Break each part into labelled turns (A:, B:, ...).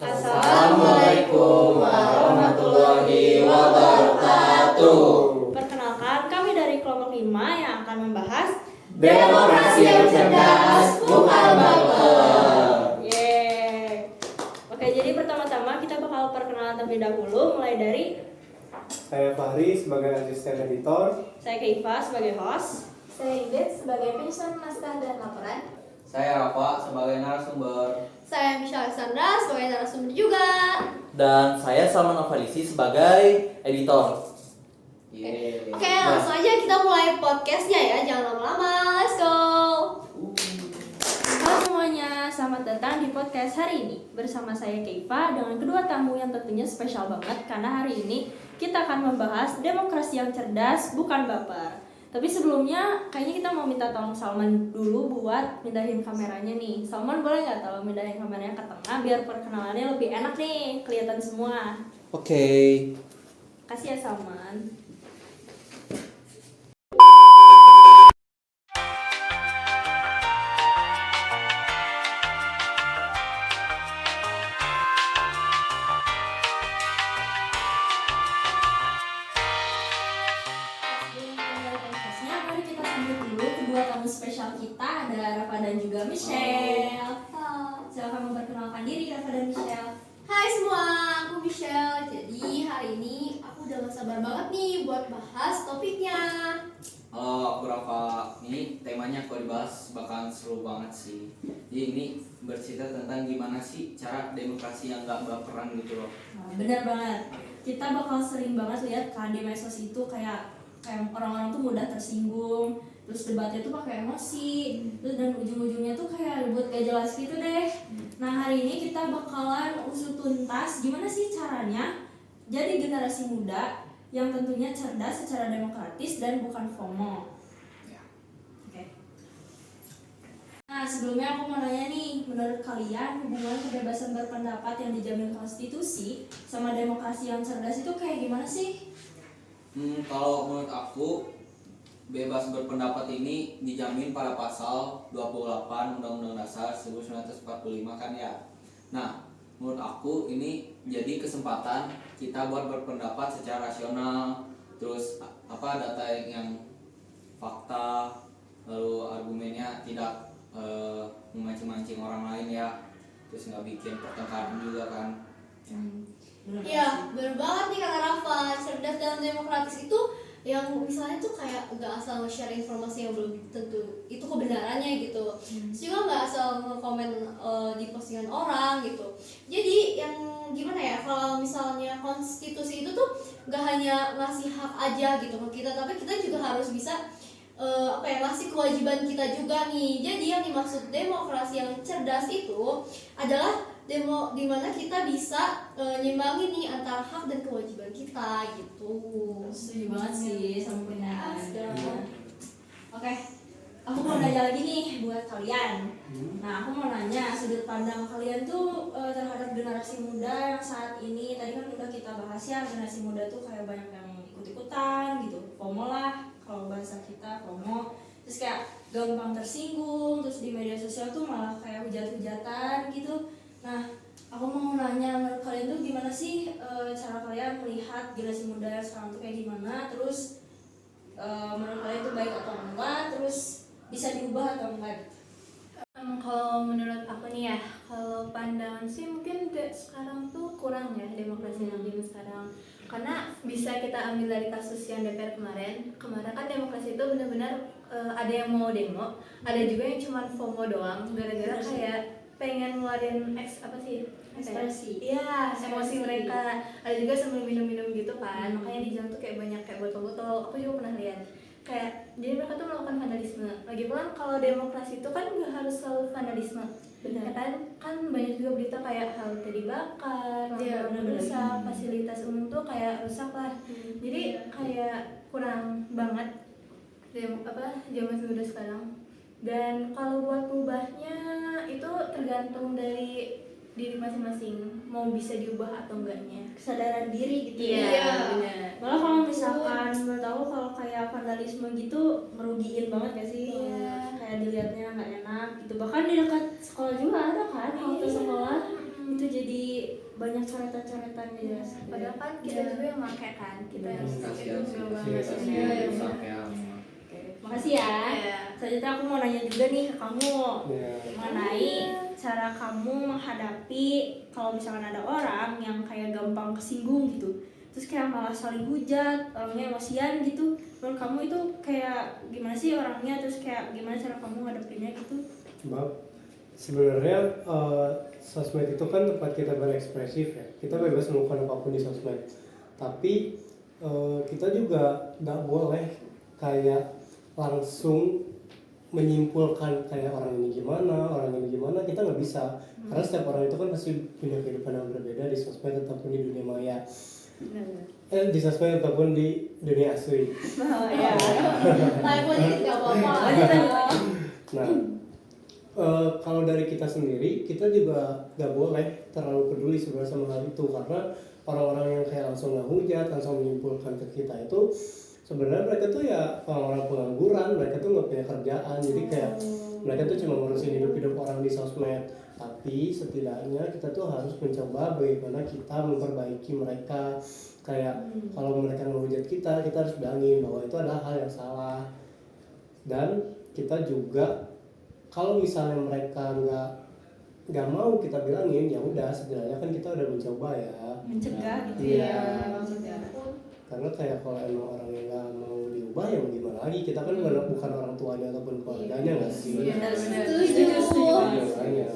A: Assalamualaikum warahmatullahi wabarakatuh.
B: Perkenalkan, kami dari kelompok 5 yang akan membahas
A: Demokrasi yang cerdas, bukan baper.
B: Yeay. Oke, jadi pertama-tama kita bakal perkenalan terlebih dahulu, mulai dari
C: Saya Fahri sebagai asisten editor.
B: saya Keifa sebagai host.
D: Saya Ingrid sebagai penyusun naskah dan laporan.
E: Saya Rafa sebagai narasumber.
D: Saya Michelle Alexandra sebagai narasumber juga.
F: Dan saya Salman Avalisi sebagai editor.
D: Oke, langsung aja kita mulai podcastnya ya, jangan lama-lama. Let's go.
B: Halo semuanya, selamat datang di podcast hari ini. Bersama saya Keifa dengan kedua tamu yang tentunya spesial banget, karena hari ini kita akan membahas demokrasi yang cerdas, bukan baper. Tapi sebelumnya kayaknya kita mau minta tolong Salman dulu buat mindahin kameranya nih. Salman boleh nggak tolong mindahin kameranya ke tengah biar perkenalannya lebih enak nih, kelihatan semua.
F: Oke.
B: Kasih ya Salman. Mari kita sambut dulu kedua tamu spesial kita, ada Rafa dan juga Michelle. Silakan memperkenalkan diri Rafa dan Michelle.
D: Hai semua, aku Michelle. Jadi hari ini aku udah gak sabar banget nih buat bahas topiknya.
E: Halo, aku Rafa. Ini temanya kalau dibahas bakalan seru banget sih. Jadi ini bercerita tentang gimana sih cara demokrasi yang gak baperan gitu loh.
B: Nah, benar banget. Kita bakal sering banget lihat kan di medsos itu kayak orang-orang tuh mudah tersinggung, terus debatnya tuh pakai emosi, terus dan ujung-ujungnya tuh kayak buat gak jelas gitu deh. Nah hari ini kita bakalan usut tuntas gimana sih caranya jadi generasi muda yang tentunya cerdas secara demokratis dan bukan FOMO. Oke. Nah sebelumnya aku mau nanya nih, menurut kalian hubungan kebebasan berpendapat yang dijamin konstitusi sama demokrasi yang cerdas itu kayak gimana sih?
E: Kalau menurut aku bebas berpendapat ini dijamin pada pasal 28 Undang-Undang Dasar 1945 kan ya. Nah, menurut aku ini jadi kesempatan kita buat berpendapat secara rasional, terus data yang fakta, lalu argumennya tidak memancing-mancing orang lain ya, terus nggak bikin pertengkaran juga kan.
D: Iya, bener banget nih kata Rafa. Cerdas dalam demokratis itu yang misalnya tuh kayak gak asal nge-share informasi yang belum tentu itu kebenarannya gitu. Terus juga gak asal nge-komen di postingan orang gitu. Jadi yang gimana ya, kalau misalnya konstitusi itu tuh gak hanya ngasih hak aja gitu ke kita, tapi kita juga harus bisa ngasih kewajiban kita juga nih. Jadi yang dimaksud demokrasi yang cerdas itu adalah dimana kita bisa nyimbangin nih antara hak dan kewajiban kita gitu.
B: Setuju banget sih sama pendapat. Oke, aku mau nanya lagi nih buat kalian. Nah, aku mau nanya sudut pandang kalian tuh terhadap generasi muda yang saat ini. Tadi kan udah kita bahas ya, generasi muda tuh kayak banyak yang ikut-ikutan gitu, FOMO lah kalau bahasa kita, FOMO. Terus kayak gampang tersinggung, terus di media sosial tuh malah kayak hujat-hujatan gitu. Nah, aku mau nanya menurut kalian tuh gimana sih cara kalian melihat generasi muda yang sekarang tuh kayak gimana? Terus menurut kalian tuh baik atau enggak? Terus bisa diubah atau enggak?
G: Kalau menurut aku nih ya, kalau pandangan sih mungkin sekarang tuh kurang ya demokrasi yang di sekarang. Karena bisa kita ambil dari kasus yang DPR kemarin kan demokrasi itu benar-benar ada yang mau demo, ada juga yang cuma FOMO doang, gara-gara kayak pengen ngeluarin ekspresi. Iya, emosi mereka. Ada juga sambil minum-minum gitu kan. Makanya di jalan tuh kayak banyak kayak botol-botol. Aku juga pernah lihat. Kayak jadi mereka tuh melakukan vandalisme. Lagi pula kalau demokrasi itu kan nggak harus selalu vandalisme. Benar. Ya kan banyak juga berita kayak halte dibakar, rusak, fasilitas umum tuh kayak rusak lah. Jadi kayak kurang banget zaman muda sekarang. Dan kalau buat ubahnya itu tergantung dari diri masing-masing, mau bisa diubah atau enggaknya.
B: Kesadaran diri gitu.
G: Iya, benar.
B: Malah kalau misalkan menurut aku kalau kayak vandalisme gitu merugiin banget gak sih?
G: Iya.
B: Kayak dilihatnya nggak enak gitu. Bahkan di dekat sekolah juga ada kan halte sekolah. Itu jadi banyak coretan-coretan gitu.
G: Padahal kan kita juga yang pakai kan, kita yang
E: Kasihan sih,
C: Kasihan.
E: rusak ya.
B: Makasih ya.
G: Iya.
B: Selanjutnya aku mau nanya juga nih ke kamu
C: Ya.
B: mengenai cara kamu menghadapi kalau misalkan ada orang yang kayak gampang kesinggung gitu, terus kayak malah saling hujat, orangnya emosian gitu. Menurut kamu itu kayak gimana sih orangnya, terus kayak gimana cara kamu ngadepinnya gitu?
C: Bang, sebenarnya sosmed itu kan tempat kita berekspresif ya. Kita bebas melakukan apapun di sosmed. Tapi kita juga nggak boleh kayak langsung menyimpulkan kayak orang ini gimana, kita nggak bisa. Karena setiap orang itu kan pasti punya kehidupan yang berbeda di sosmed ataupun di dunia maya. Di sosmed ataupun di dunia asli.
B: Oh ya.
D: Tapi positif gak apa-apa.
C: Nah, kalau dari kita sendiri, kita juga nggak boleh terlalu peduli sebenarnya sama hal itu, karena orang-orang yang kayak langsung ngehujat, langsung menyimpulkan ke kita itu sebenarnya mereka tuh ya orang-orang pengangguran, mereka tuh nggak punya kerjaan, jadi kayak mereka tuh cuma ngurusin hidup-hidup orang di sosmed. Tapi setidaknya kita tuh harus mencoba bagaimana kita memperbaiki mereka. Kayak kalau mereka ngehujat kita harus bilangin bahwa itu adalah hal yang salah. Dan kita juga kalau misalnya mereka nggak mau kita bilangin, ya udah setidaknya kan kita udah mencoba ya.
B: Mencegah gitu
C: Iya.
B: ya maksudnya.
C: Karena kayak kalau emang orang yang nggak mau diubah ya mau gimana lagi, kita kan bukan orang tuanya ataupun keluarganya nggak sih.
B: Benar-benar.
D: Setuju.
C: Makanya.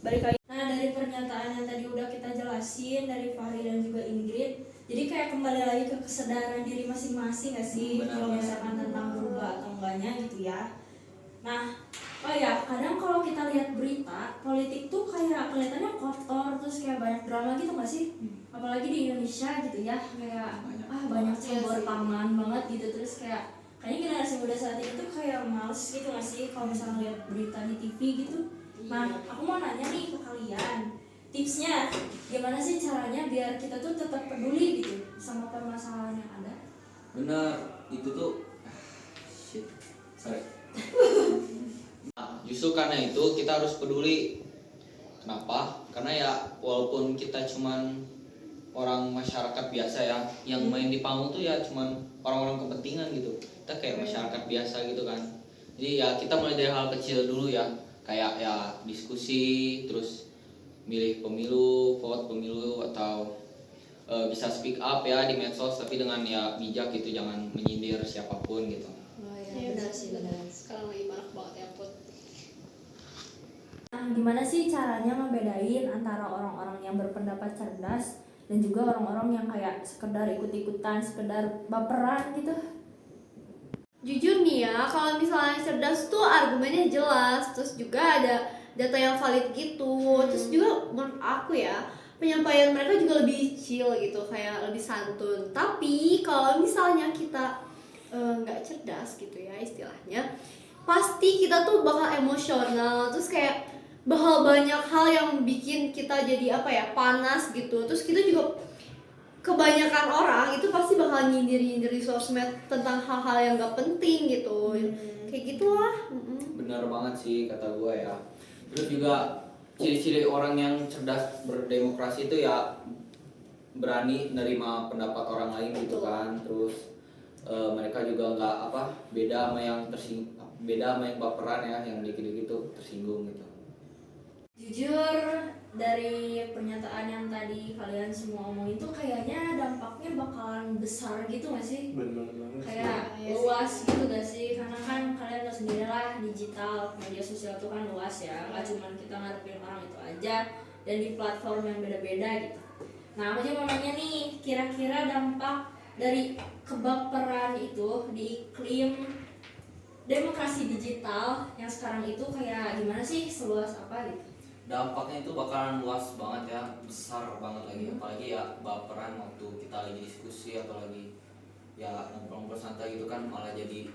B: Balik lagi. Nah, dari pernyataan yang tadi udah kita jelasin dari Fahri dan juga Ingrid, jadi kayak kembali lagi ke kesadaran diri masing-masing nggak sih, kalau misalkan tentang berubah atau enggaknya gitu ya. Nah, oh ya, kadang kalau kita lihat berita politik tuh kayak kelihatannya kotor, terus kayak banyak drama gitu nggak sih? Apalagi di Indonesia gitu ya, kayak banyak campur tangan banget gitu, terus kayaknya generasi muda saat ini tuh kayak males gitu nggak sih kalau misalnya lihat berita di TV gitu. Nah, aku mau nanya nih ke kalian, tipsnya gimana sih caranya biar kita tuh tetap peduli gitu sama permasalahan yang ada?
E: Bener, itu tuh sorry. Nah, justru karena itu kita harus peduli. Kenapa? Karena ya walaupun kita cuman orang masyarakat biasa ya, yang main di panggung tuh ya cuman orang-orang kepentingan gitu. Kita kayak masyarakat biasa gitu kan. Jadi ya kita mulai dari hal kecil dulu ya, kayak ya diskusi, terus milih pemilu, vote pemilu, atau bisa speak up ya di medsos, tapi dengan ya bijak gitu, jangan menyindir siapapun gitu.
D: Iya benar sih, benar. Sekarang lagi marak banget ya Put.
B: Nah, gimana sih caranya ngebedain antara orang-orang yang berpendapat cerdas dan juga orang-orang yang kayak sekedar ikut-ikutan, sekedar baperan gitu?
D: Jujur nih ya, kalau misalnya cerdas tuh argumennya jelas, terus juga ada data yang valid gitu. Terus juga menurut aku ya, penyampaian mereka juga lebih chill gitu, kayak lebih santun. Tapi kalau misalnya kita nggak cerdas gitu ya istilahnya, pasti kita tuh bakal emosional, terus kayak bakal banyak hal yang bikin kita jadi panas gitu. Terus kita juga kebanyakan orang itu pasti bakal nyindir di sosmed tentang hal-hal yang gak penting gitu. Kayak gitulah.
E: Benar banget sih kata gue ya. Terus juga ciri-ciri orang yang cerdas berdemokrasi itu ya berani nerima pendapat orang lain gitu kan. Terus mereka juga nggak beda sama yang baperan ya, yang dikit-dikit tuh tersinggung gitu.
B: Jujur dari pernyataan yang tadi kalian semua omongin itu kayaknya dampaknya bakalan besar gitu gak sih?
C: Benar banget.
B: Kayak luas gitu gak sih? Karena kan kalian tau sendiri lah, digital, media sosial itu kan luas ya, gak cuma kita ngadepin orang itu aja, dan di platform yang beda-beda gitu. Nah, aku juga mau nanya nih, kira-kira dampak dari kebaperan itu di iklim demokrasi digital yang sekarang itu kayak gimana sih, seluas apa gitu?
E: Dampaknya itu bakalan luas banget ya, besar banget lagi, apalagi ya baperan waktu kita lagi diskusi atau lagi ya ngobrol santai gitu kan, malah jadi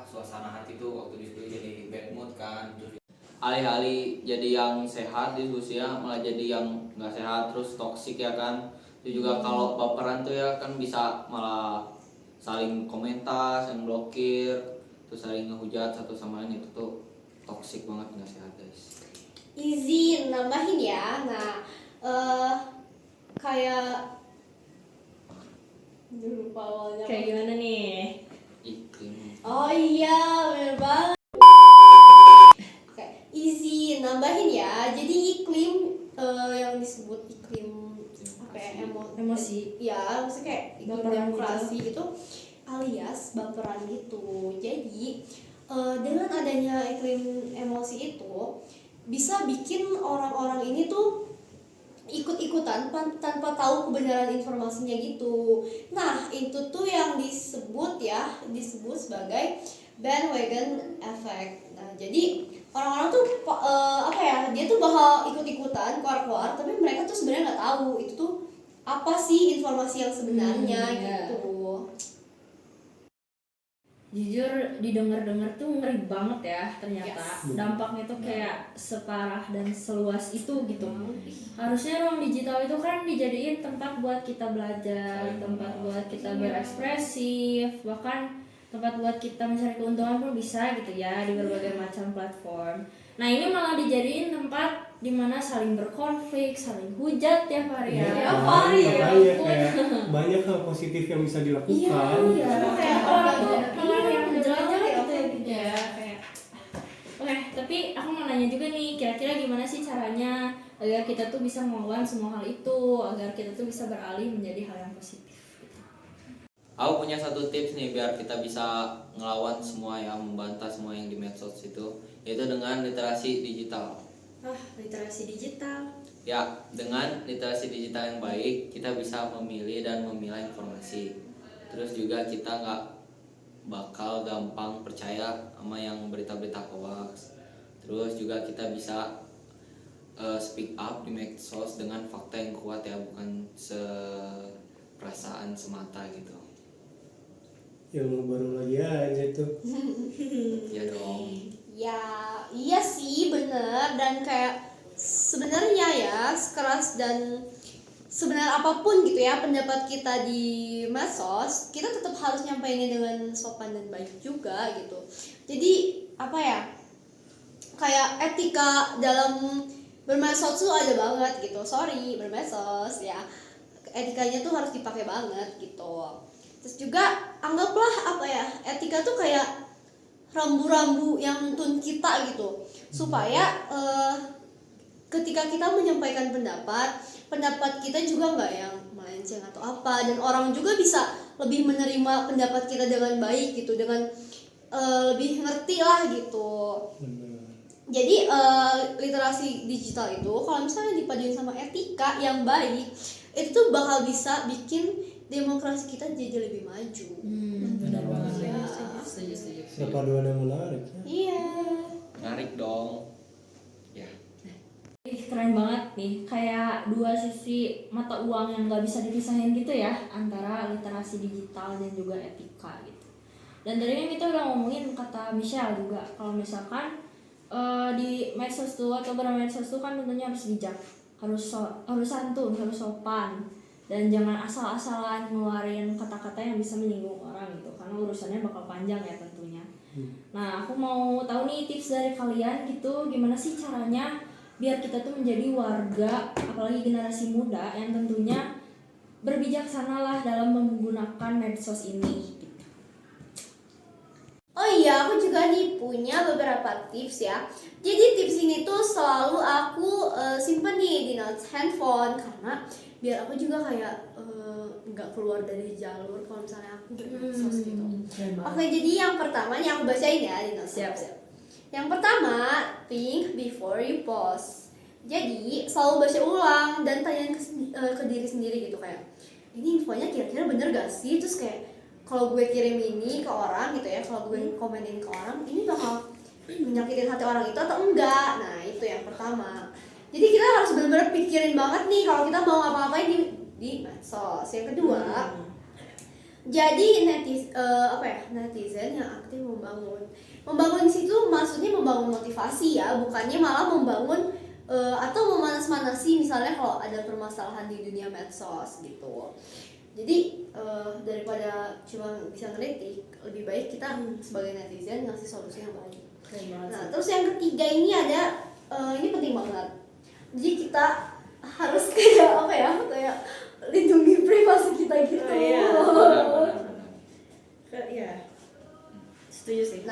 E: suasana hati tuh waktu diskusi jadi bad mood kan. Terus alih-alih jadi yang sehat diskusi ya malah jadi yang nggak sehat, terus toksik ya kan. Itu juga kalau baperan tuh ya kan bisa malah saling komentar, saling blokir, terus saling ngehujat satu sama lain, itu tuh toksik banget, nggak sehat guys.
D: Izin nambahin ya. Nah, kayak lupa awalnya.
B: Kayak gimana nih?
E: Iklim.
D: Oh iya, bener banget. Oke, easy nambahin ya. Jadi iklim yang disebut iklim apa ya,
B: Emosi.
D: Ya, maksudnya kayak iklim
B: Baperan
D: demokrasi itu alias baperan gitu. Jadi dengan adanya iklim emosi itu bisa bikin orang-orang ini tuh ikut-ikutan tanpa tahu kebenaran informasinya gitu. Nah, itu tuh yang disebut sebagai bandwagon effect. Nah, jadi orang-orang tuh apa ya, dia tuh bakal ikut-ikutan keluar-keluar, tapi mereka tuh sebenarnya nggak tahu itu tuh apa sih informasi yang sebenarnya gitu.
B: Jujur didengar-dengar tuh ngeri banget ya ternyata.
D: Yes.
B: Dampaknya tuh kayak separah dan seluas itu gitu. Harusnya ruang digital itu kan dijadiin tempat buat kita belajar, tempat buat kita berekspresif, bahkan tempat buat kita mencari keuntungan pun bisa gitu ya di berbagai macam platform. Nah ini malah dijadiin tempat dimana saling berkonflik, saling hujat tiap hari ya.
C: Iya,
B: Tiap hari ya.
C: makanya
B: ampun.
C: kayak banyak hal positif yang bisa dilakukan.
B: Iya, kayak orang tuh malah yang jelek-jelek
D: ya,
B: gitu ya kayak. Oke, tapi aku mau nanya juga nih, kira-kira gimana sih caranya agar kita tuh bisa melawan semua hal itu, agar kita tuh bisa beralih menjadi hal yang positif.
E: Aku punya satu tips nih biar kita bisa ngelawan semua yang membantah semua yang di medsos itu, yaitu dengan literasi digital.
B: Literasi digital.
E: Ya, dengan literasi digital yang baik, kita bisa memilih dan memilah informasi. Terus juga kita nggak bakal gampang percaya sama yang berita-berita hoax. Terus juga kita bisa speak up di medsos dengan fakta yang kuat ya, bukan perasaan semata gitu.
C: Yang baru lagi aja tuh.
E: Ya dong.
D: Ya, iya sih bener. Dan kayak sebenarnya ya sekeras dan sebenarnya apapun gitu ya pendapat kita di medsos, kita tetap harus nyampeinnya dengan sopan dan baik juga gitu. Jadi apa ya, kayak etika dalam bermedsos tuh ada banget gitu. Sorry bermedsos ya, etikanya tuh harus dipakai banget gitu. Terus juga anggaplah apa ya, etika tuh kayak rambu-rambu yang nuntun kita gitu, supaya ketika kita menyampaikan pendapat kita juga nggak yang melenceng atau apa, dan orang juga bisa lebih menerima pendapat kita dengan baik gitu, dengan lebih ngerti lah gitu. Jadi literasi digital itu kalau misalnya dipaduin sama etika yang baik, itu tuh bakal bisa bikin demokrasi kita jadi lebih maju.
B: Benar banget.
D: Ya.
B: Setuju.
C: Perpaduan yang menarik ya.
D: Iya.
E: Menarik dong. Ya.
B: Keren banget nih, kayak dua sisi mata uang yang nggak bisa dipisahin gitu ya, antara literasi digital dan juga etika gitu. Dan tadi kan kita udah ngomongin kata Michelle juga, kalau misalkan di medsos tuh atau bermedsos tuh kan tentunya harus bijak, harus santun, harus sopan, dan jangan asal-asalan ngeluarin kata-kata yang bisa menyinggung orang gitu, karena urusannya bakal panjang ya tentunya. Nah aku mau tahu nih tips dari kalian gitu, gimana sih caranya biar kita tuh menjadi warga, apalagi generasi muda yang tentunya berbijaksana lah dalam menggunakan medsos ini.
D: Oh iya, aku juga nih punya beberapa tips ya. Jadi tips ini tuh selalu aku simpen nih di notes handphone, karena biar aku juga kayak nggak keluar dari jalur kalau misalnya aku medsos gitu. Oke, jadi yang pertama nih aku bacain ya di notes.
B: Siap.
D: Yang pertama, think before you post. Jadi selalu baca ulang dan tanyain ke diri sendiri gitu, kayak ini infonya kira-kira bener gak sih? Terus kayak kalau gue kirim ini ke orang gitu ya, kalau gue komenin ke orang, ini bakal menyakitin hati orang itu atau enggak? Nah itu yang pertama. Jadi kita harus benar-benar pikirin banget nih kalau kita mau ngapa-ngapain di medsos. Yang kedua, jadi netizen yang aktif membangun di situ maksudnya membangun motivasi ya, bukannya malah membangun atau memanas-manasi misalnya kalau ada permasalahan di dunia medsos gitu. Jadi daripada cuma bisa ngeritik, lebih baik kita sebagai netizen ngasih solusi yang baik. Nah terus yang ketiga ini ada ini penting banget. Jadi kita harus kayak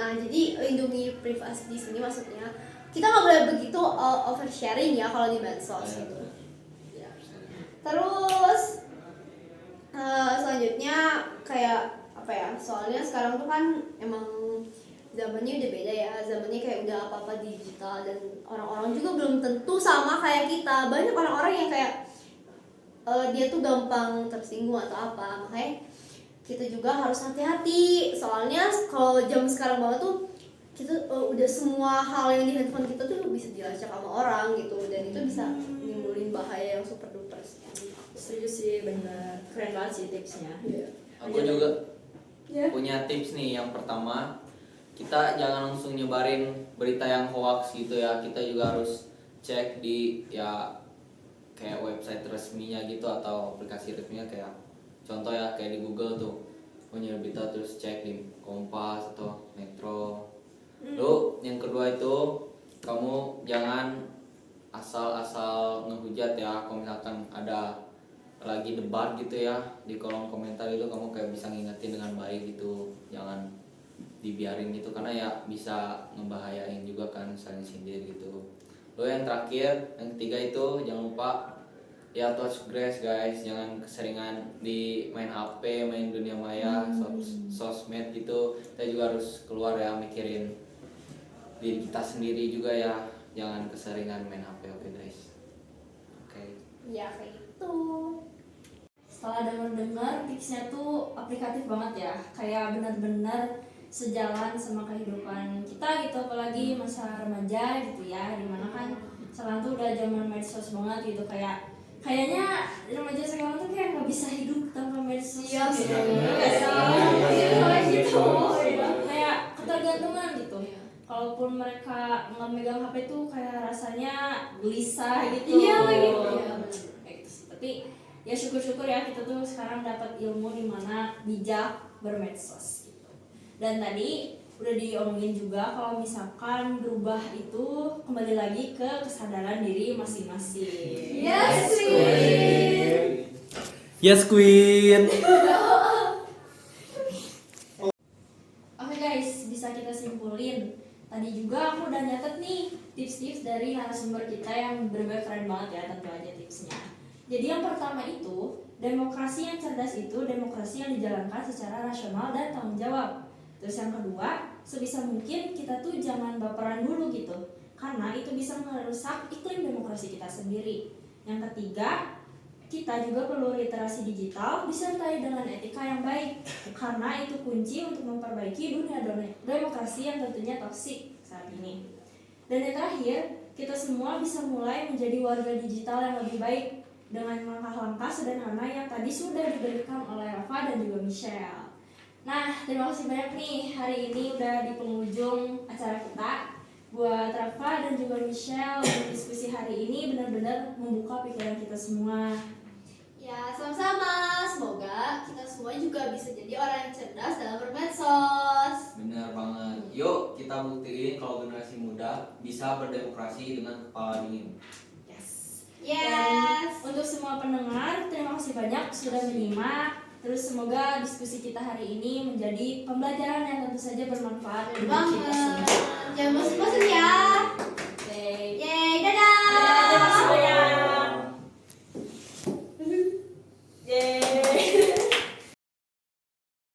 D: Nah, jadi lindungi privasi di sini maksudnya kita nggak boleh begitu oversharing ya kalau di medsos gitu. Ya. Terus selanjutnya kayak apa ya? Soalnya sekarang tuh kan emang zamannya udah beda ya, zamannya kayak udah apa-apa digital dan orang-orang juga belum tentu sama kayak kita. Banyak orang-orang yang kayak dia tuh gampang tersinggung atau apa, makanya kita juga harus hati-hati. Soalnya kalau jam sekarang banget tuh kita udah semua hal yang di handphone kita tuh bisa dilacak sama orang gitu, dan itu bisa nimbulin bahaya yang super duper sih.
B: Setuju sih, bener, keren banget sih tipsnya.
F: Aku juga
B: Ya.
F: punya tips nih. Yang pertama, kita jangan langsung nyebarin berita yang hoax gitu ya. Kita juga harus cek di ya kayak website resminya gitu atau aplikasi resminya, kayak contoh ya kayak di Google tuh punya berita, terus cek di Kompas atau Metro. Lalu yang kedua itu kamu jangan asal-asal ngehujat ya. Kalau misalkan ada lagi debat gitu ya di kolom komentar itu, kamu kayak bisa ngingetin dengan baik gitu, jangan dibiarin gitu, karena ya bisa ngebahayain juga kan, saling sindir gitu. Lalu yang terakhir, yang ketiga itu jangan lupa ya touch grass guys, jangan keseringan di main HP, main dunia maya, sosmed gitu. Kita juga harus keluar ya, mikirin diri kita sendiri juga ya, jangan keseringan main HP. Oke guys. Oke.
D: Ya kayak gitu.
B: Setelah dengar tipsnya tuh aplikatif banget ya, kayak benar-benar sejalan sama kehidupan kita gitu, apalagi masa remaja gitu ya, dimana kan sekarang tuh udah zaman medsos banget gitu, kayaknya remaja sekarang tuh kayak nggak bisa hidup tanpa medsos.
D: Iya sih.
B: Gitu, kayak ketergantungan gitu. Kalaupun mereka nggak megang HP tuh kayak rasanya gelisah gitu.
D: Iya gitu.
B: Kayak gitu sih. Tapi ya syukur-syukur ya kita tuh sekarang dapat ilmu di mana bijak bermedsos gitu. Dan tadi udah diomongin juga kalau misalkan berubah itu kembali lagi ke kesadaran diri masing-masing.
D: Yes,
F: Yes Queen.
B: Oke guys, bisa kita simpulin. Tadi juga aku udah nyatet nih tips-tips dari narasumber kita yang bener-bener keren banget ya, tentu aja tipsnya. Jadi yang pertama itu, demokrasi yang cerdas itu demokrasi yang dijalankan secara rasional dan tanggung jawab. Terus yang kedua, sebisa mungkin kita tuh jangan baperan dulu gitu, karena itu bisa merusak iklim demokrasi kita sendiri. Yang ketiga, kita juga perlu literasi digital disertai dengan etika yang baik, karena itu kunci untuk memperbaiki dunia demokrasi yang tentunya toksik saat ini. Dan yang terakhir, kita semua bisa mulai menjadi warga digital yang lebih baik dengan langkah-langkah sederhana yang tadi sudah diberikan oleh Rafa dan juga Michelle. Nah, terima kasih banyak nih, hari ini udah di penghujung acara kita. Buat Rafa dan juga Michelle, untuk diskusi hari ini benar-benar membuka pikiran kita semua.
D: Ya, sama-sama. Semoga kita semua juga bisa jadi orang yang cerdas dalam bermedsos.
E: Benar banget. Yuk kita buktiin kalau generasi muda bisa berdemokrasi dengan kepala dingin.
D: Yes.
B: Dan untuk semua pendengar, terima kasih banyak sudah menyimak. Terus semoga diskusi kita hari ini menjadi pembelajaran yang tentu saja bermanfaat bagi kita semua.
D: Jangan bosan-bosan ya.